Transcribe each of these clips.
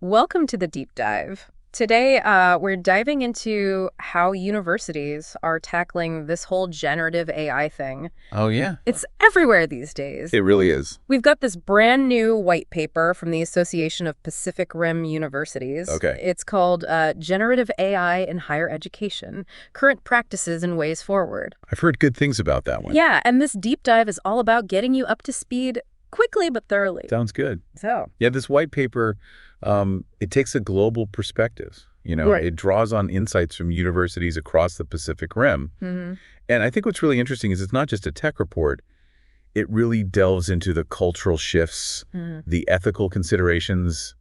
Welcome to the deep dive. Today, we're diving into how universities are tackling this whole generative AI thing. Oh, yeah. It's everywhere these days. It really is. We've got this brand new white paper from the Association of Pacific Rim Universities. Okay. It's called Generative AI in Higher Education, Current Practices and Ways Forward. I've heard good things about that one. Yeah, and this deep dive is all about getting you up to speed quickly but thoroughly. Sounds good. So, Yeah, this white paper, it takes a global perspective. Right. It draws on insights from universities across the Pacific Rim. And I think what's really interesting is it's not just a tech report. It really delves into the cultural shifts, the ethical considerations,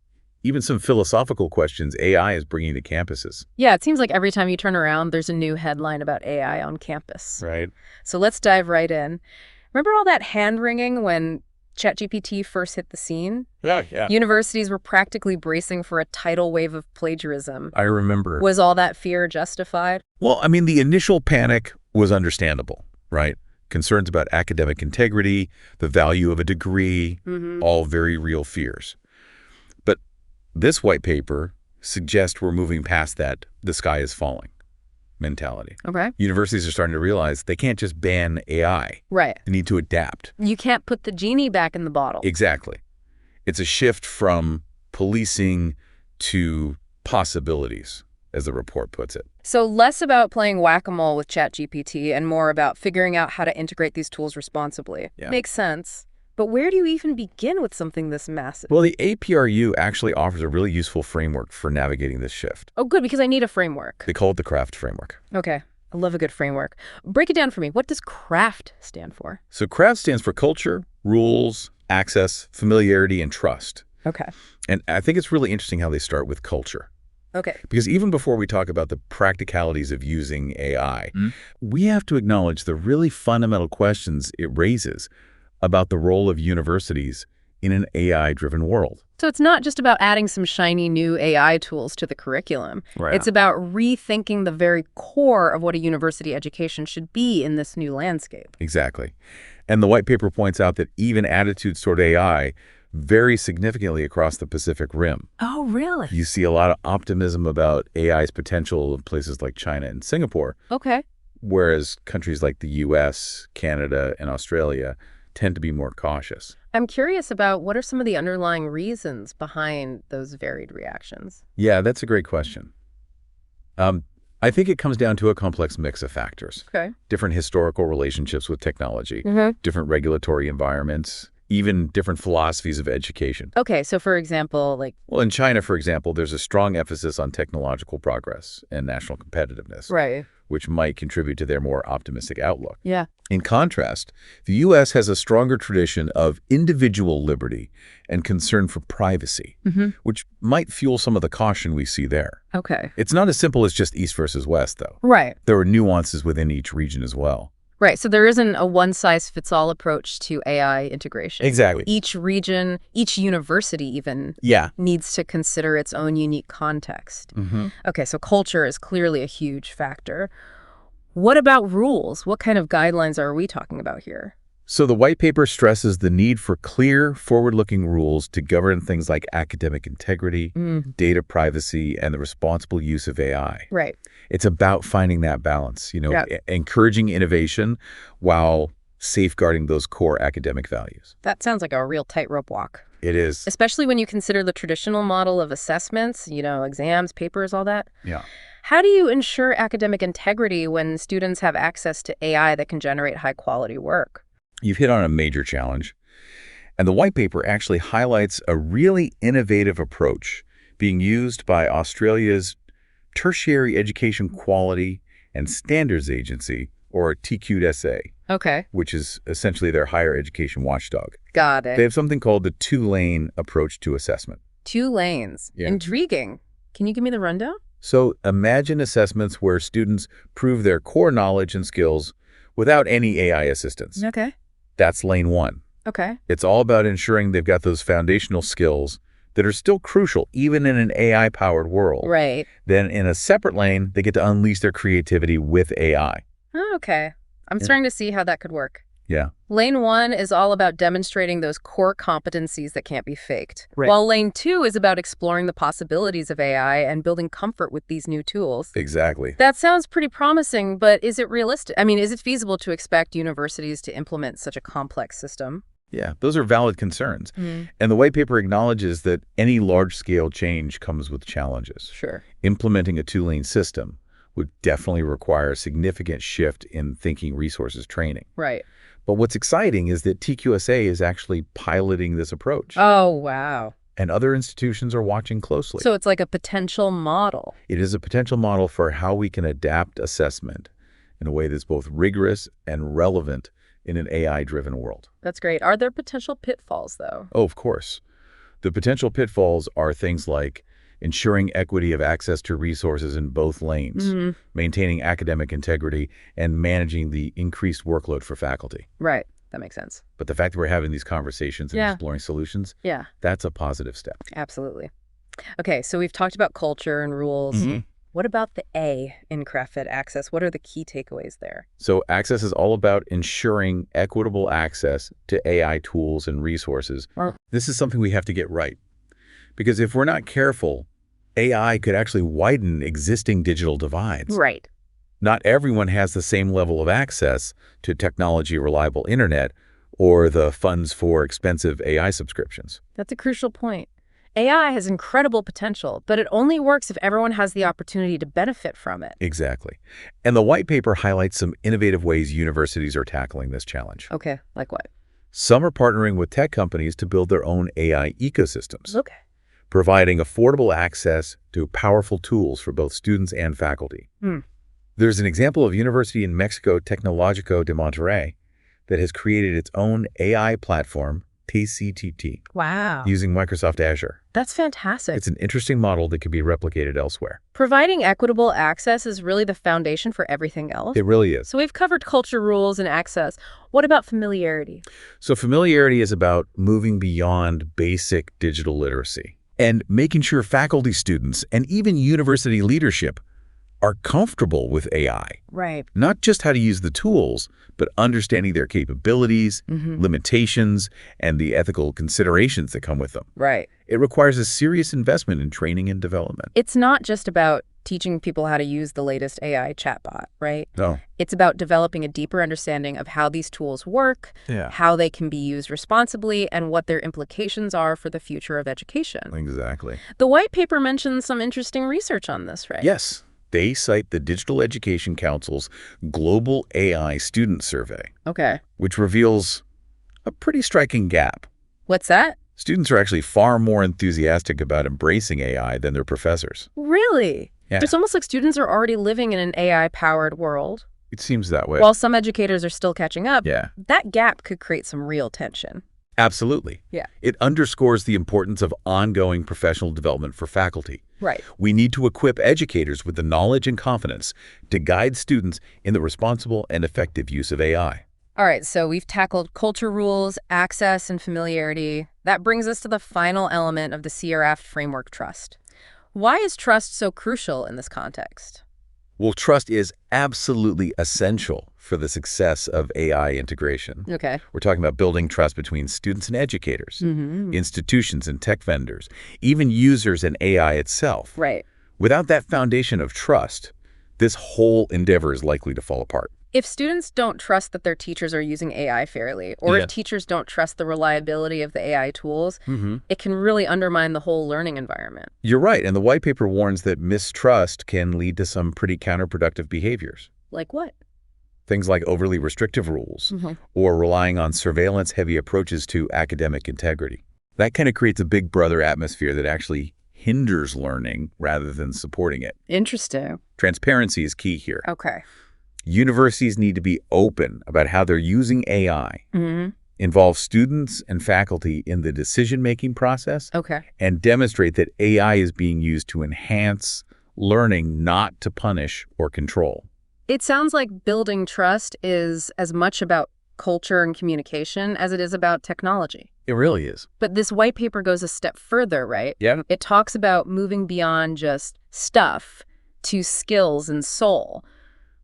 even some philosophical questions AI is bringing to campuses. Yeah, it seems like every time you turn around, there's a new headline about AI on campus. Right. So let's dive right in. Remember all that hand-wringing when ChatGPT first hit the scene? Yeah. Universities were practically bracing for a tidal wave of plagiarism. I remember. Was all that fear justified? Well, I mean, the initial panic was understandable, right? Concerns about academic integrity, the value of a degree, all very real fears. But this white paper suggests we're moving past that the sky is falling mentality. Okay. Universities are starting to realize they can't just ban AI. Right. They need to adapt. You can't put the genie back in the bottle. Exactly. It's a shift from policing to possibilities, as the report puts it. So less about playing whack-a-mole with ChatGPT and more about figuring out how to integrate these tools responsibly. Yeah. Makes sense. But where do you even begin with something this massive? Well, the APRU actually offers a really useful framework for navigating this shift. Oh, good, because I need a framework. They call it the CRAFT framework. Okay. I love a good framework. Break it down for me. What does CRAFT stand for? So CRAFT stands for culture, rules, access, familiarity, and trust. Okay. And I think it's really interesting how they start with culture. Okay. Because even before we talk about the practicalities of using AI, we have to acknowledge the really fundamental questions it raises about the role of universities in an AI-driven world. So it's not just about adding some shiny new AI tools to the curriculum. Right. It's about rethinking the very core of what a university education should be in this new landscape. Exactly. And the white paper points out that even attitudes toward AI vary significantly across the Pacific Rim. Oh, really? You see a lot of optimism about AI's potential in places like China and Singapore, Okay. whereas countries like the US, Canada, and Australia tend to be more cautious. I'm curious about what are some of the underlying reasons behind those varied reactions? Yeah, that's a great question. I think it comes down to a complex mix of factors. Okay. Different historical relationships with technology, different regulatory environments, even different philosophies of education. Okay, so for example, Well, in China, for example, there's a strong emphasis on technological progress and national competitiveness, Right. which might contribute to their more optimistic outlook. Yeah. In contrast, the U.S. has a stronger tradition of individual liberty and concern for privacy, which might fuel some of the caution we see there. Okay. It's not as simple as just East versus West, though. Right. There are nuances within each region as well. Right. So there isn't a one-size-fits-all approach to AI integration. Exactly. Each region, each university even, Yeah. needs to consider its own unique context. Okay, so culture is clearly a huge factor. What about rules? What kind of guidelines are we talking about here? So the white paper stresses the need for clear, forward-looking rules to govern things like academic integrity, data privacy, and the responsible use of AI. Right. It's about finding that balance, encouraging innovation while safeguarding those core academic values. That sounds like a real tightrope walk, It is. especially when you consider the traditional model of assessments, exams, papers, all that. Yeah. How do you ensure academic integrity when students have access to AI that can generate high-quality work? You've hit on a major challenge. And the white paper actually highlights a really innovative approach being used by Australia's Tertiary Education Quality and Standards Agency, or TQSA, Okay. which is essentially their higher education watchdog. Got it. They have something called the two-lane approach to assessment. 2 lanes. Yeah. Intriguing. Can you give me the rundown? So imagine assessments where students prove their core knowledge and skills without any AI assistance. Okay. That's lane 1. Okay. It's all about ensuring they've got those foundational skills that are still crucial even in an AI-powered world. Right. Then in a separate lane, they get to unleash their creativity with AI. Oh, okay. I'm starting to see how that could work. Yeah. Lane 1 is all about demonstrating those core competencies that can't be faked, Right. while Lane 2 is about exploring the possibilities of AI and building comfort with these new tools. Exactly. That sounds pretty promising, but is it realistic? I mean, is it feasible to expect universities to implement such a complex system? Yeah, those are valid concerns. Mm. And the white paper acknowledges that any large-scale change comes with challenges. Sure. Implementing a two-lane system would definitely require a significant shift in thinking resources training. Right. But what's exciting is that TQSA is actually piloting this approach, Oh, wow. and other institutions are watching closely. So it's like a potential model. It is a potential model for how we can adapt assessment in a way that's both rigorous and relevant in an AI-driven world. That's great. Are there potential pitfalls, though? Oh, of course. The potential pitfalls are things like ensuring equity of access to resources in both lanes, maintaining academic integrity, and managing the increased workload for faculty. Right. That makes sense. But the fact that we're having these conversations and exploring solutions, that's a positive step. Absolutely. Okay, so we've talked about culture and rules. What about the A in craft-fed access? What are the key takeaways there? So access is all about ensuring equitable access to AI tools and resources. This is something we have to get right. Because if we're not careful, AI could actually widen existing digital divides. Right. Not everyone has the same level of access to technology-reliable internet or the funds for expensive AI subscriptions. That's a crucial point. AI has incredible potential, but it only works if everyone has the opportunity to benefit from it. Exactly. And the white paper highlights some innovative ways universities are tackling this challenge. Okay, like what? Some are partnering with tech companies to build their own AI ecosystems, Okay. providing affordable access to powerful tools for both students and faculty. There's an example of University in Mexico Tecnológico de Monterrey that has created its own AI platform, TCTT, Wow. using Microsoft Azure. That's fantastic. It's an interesting model that can be replicated elsewhere. Providing equitable access is really the foundation for everything else. It really is. So we've covered culture, rules, and access. What about familiarity? So familiarity is about moving beyond basic digital literacy and making sure faculty, students, and even university leadership are comfortable with AI. Right. Not just how to use the tools, but understanding their capabilities, limitations, and the ethical considerations that come with them. Right. It requires a serious investment in training and development. It's not just about teaching people how to use the latest AI chatbot, right? No. It's about developing a deeper understanding of how these tools work, how they can be used responsibly, and what their implications are for the future of education. Exactly. The white paper mentions some interesting research on this, right? Yes. They cite the Digital Education Council's Global AI Student Survey, Okay. which reveals a pretty striking gap. What's that? Students are actually far more enthusiastic about embracing AI than their professors. Really? Yeah. It's almost like students are already living in an AI-powered world. It seems that way. While some educators are still catching up, Yeah. that gap could create some real tension. Absolutely. Yeah. It underscores the importance of ongoing professional development for faculty. Right. We need to equip educators with the knowledge and confidence to guide students in the responsible and effective use of AI. All right, so we've tackled culture rules, access, and familiarity. That brings us to the final element of the CRAFT framework, trust. Why is trust so crucial in this context? Well, trust is absolutely essential for the success of AI integration. Okay. We're talking about building trust between students and educators, institutions and tech vendors, even users and AI itself. Right. Without that foundation of trust, this whole endeavor is likely to fall apart. If students don't trust that their teachers are using AI fairly, or if teachers don't trust the reliability of the AI tools, it can really undermine the whole learning environment. You're right, and the white paper warns that mistrust can lead to some pretty counterproductive behaviors. Like what? Things like overly restrictive rules or relying on surveillance-heavy approaches to academic integrity. That kind of creates a big brother atmosphere that actually hinders learning rather than supporting it. Interesting. Transparency is key here. Okay. Universities need to be open about how they're using AI, involve students and faculty in the decision-making process, and demonstrate that AI is being used to enhance learning, not to punish or control. It sounds like building trust is as much about culture and communication as it is about technology. It really is. But this white paper goes a step further, right? Yeah. It talks about moving beyond just stuff to skills and soul.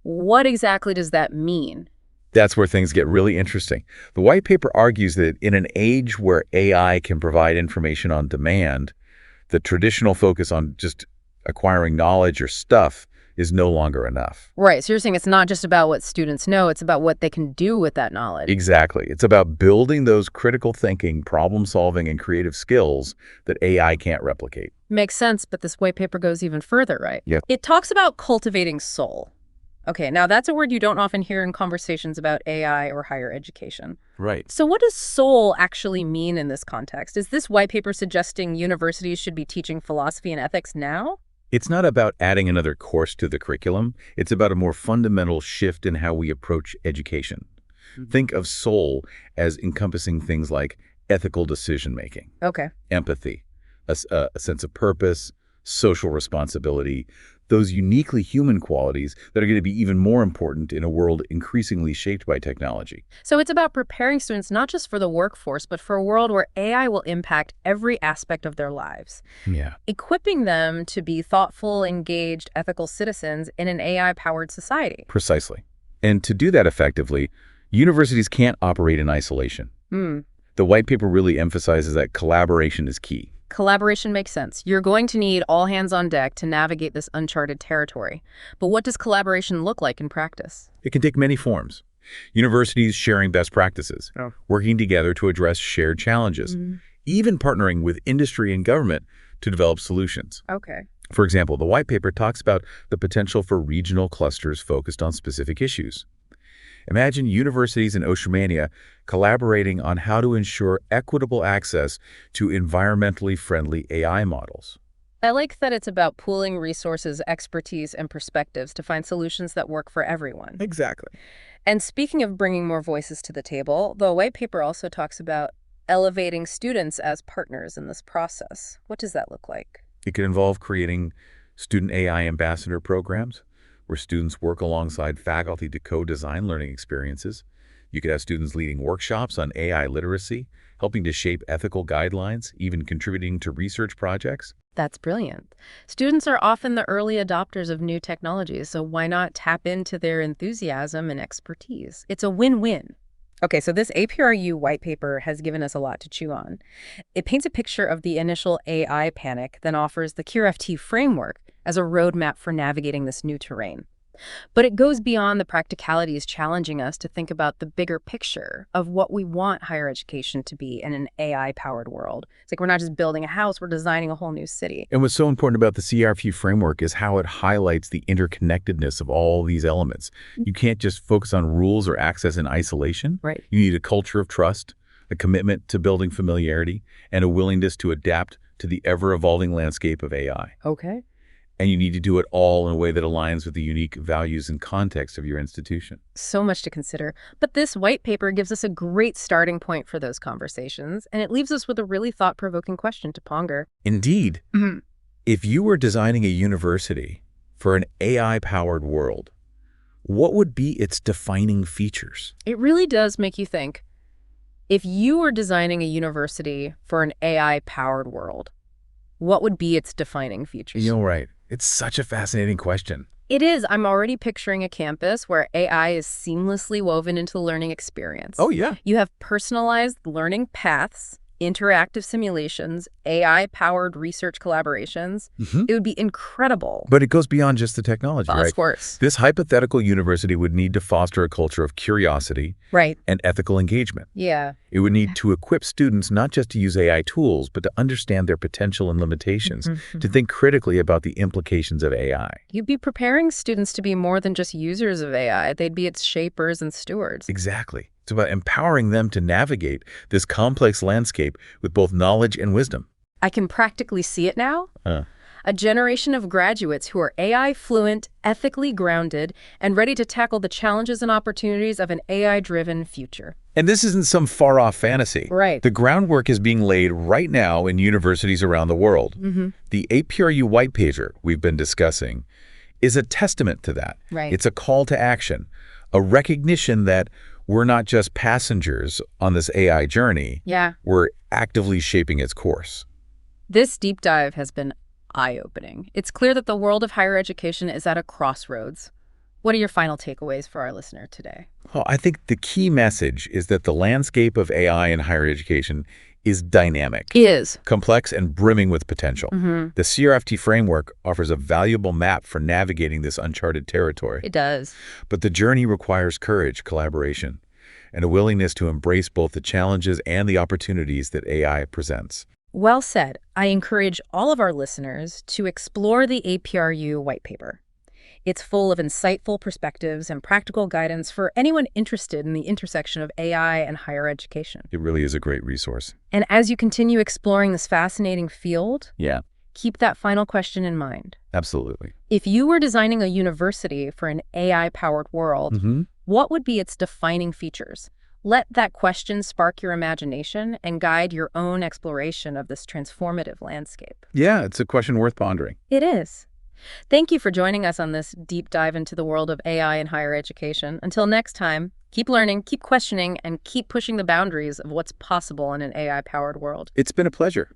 What exactly does that mean? That's where things get really interesting. The white paper argues that in an age where AI can provide information on demand, the traditional focus on just acquiring knowledge or stuff is no longer enough. Right, so you're saying it's not just about what students know, it's about what they can do with that knowledge. Exactly. It's about building those critical thinking, problem-solving, and creative skills that AI can't replicate. Makes sense, but this white paper goes even further, right? Yeah. It talks about cultivating soul. Okay, now that's a word you don't often hear in conversations about AI or higher education. Right. So what does soul actually mean in this context? Is this white paper suggesting universities should be teaching philosophy and ethics now? It's not about adding another course to the curriculum. It's about a more fundamental shift in how we approach education. Think of soul as encompassing things like ethical decision-making, Okay. empathy, a sense of purpose, social responsibility, those uniquely human qualities that are going to be even more important in a world increasingly shaped by technology. So it's about preparing students not just for the workforce, but for a world where AI will impact every aspect of their lives. Yeah. Equipping them to be thoughtful, engaged, ethical citizens in an AI-powered society. Precisely. And to do that effectively, universities can't operate in isolation. The white paper really emphasizes that collaboration is key. Collaboration makes sense. You're going to need all hands on deck to navigate this uncharted territory. But what does collaboration look like in practice? It can take many forms. Universities sharing best practices, working together to address shared challenges, even partnering with industry and government to develop solutions. Okay. For example, the white paper talks about the potential for regional clusters focused on specific issues. Imagine universities in Oceania collaborating on how to ensure equitable access to environmentally friendly AI models. I like that it's about pooling resources, expertise, and perspectives to find solutions that work for everyone. Exactly. And speaking of bringing more voices to the table, the white paper also talks about elevating students as partners in this process. What does that look like? It could involve creating student AI ambassador programs, where students work alongside faculty to co-design learning experiences. You could have students leading workshops on AI literacy, helping to shape ethical guidelines, even contributing to research projects. That's brilliant. Students are often the early adopters of new technologies, so why not tap into their enthusiasm and expertise? It's a win-win. Okay, so this APRU white paper has given us a lot to chew on. It paints a picture of the initial AI panic, then offers the CureFT framework as a roadmap for navigating this new terrain. But it goes beyond the practicalities, challenging us to think about the bigger picture of what we want higher education to be in an AI-powered world. It's like we're not just building a house, we're designing a whole new city. And what's so important about the CRFU framework is how it highlights the interconnectedness of all these elements. You can't just focus on rules or access in isolation. Right. You need a culture of trust, a commitment to building familiarity, and a willingness to adapt to the ever-evolving landscape of AI. Okay. And you need to do it all in a way that aligns with the unique values and context of your institution. So much to consider. But this white paper gives us a great starting point for those conversations, and it leaves us with a really thought-provoking question to ponder. Indeed. If you were designing a university for an AI-powered world, what would be its defining features? It really does make you think. If you were designing a university for an AI-powered world, what would be its defining features? You're right. It's such a fascinating question. It is. I'm already picturing a campus where AI is seamlessly woven into the learning experience. Oh, yeah. You have personalized learning paths, interactive simulations, AI-powered research collaborations. It would be incredible. But it goes beyond just the technology, right? Of course. This hypothetical university would need to foster a culture of curiosity Right. and ethical engagement. Yeah. It would need to equip students not just to use AI tools, but to understand their potential and limitations, to think critically about the implications of AI. You'd be preparing students to be more than just users of AI. They'd be its shapers and stewards. Exactly. It's about empowering them to navigate this complex landscape with both knowledge and wisdom. I can practically see it now. A generation of graduates who are AI fluent, ethically grounded, and ready to tackle the challenges and opportunities of an AI-driven future. And this isn't some far-off fantasy. Right. The groundwork is being laid right now in universities around the world. The APRU white paper we've been discussing is a testament to that. Right. It's a call to action, a recognition that we're not just passengers on this AI journey. Yeah. We're actively shaping its course. This deep dive has been eye-opening. It's clear that the world of higher education is at a crossroads. What are your final takeaways for our listener today? Well, I think the key message is that the landscape of AI in higher education is dynamic, Is. complex, and brimming with potential. Mm-hmm. The CRFT framework offers a valuable map for navigating this uncharted territory. It does. But the journey requires courage, collaboration, and a willingness to embrace both the challenges and the opportunities that AI presents. Well said. I encourage all of our listeners to explore the APRU white paper. It's full of insightful perspectives and practical guidance for anyone interested in the intersection of AI and higher education. It really is a great resource. And as you continue exploring this fascinating field, Yeah, keep that final question in mind. absolutely. If you were designing a university for an AI-powered world, what would be its defining features? Let that question spark your imagination and guide your own exploration of this transformative landscape. Yeah, it's a question worth pondering. It is. Thank you for joining us on this deep dive into the world of AI in higher education. Until next time, keep learning, keep questioning, and keep pushing the boundaries of what's possible in an AI-powered world. It's been a pleasure.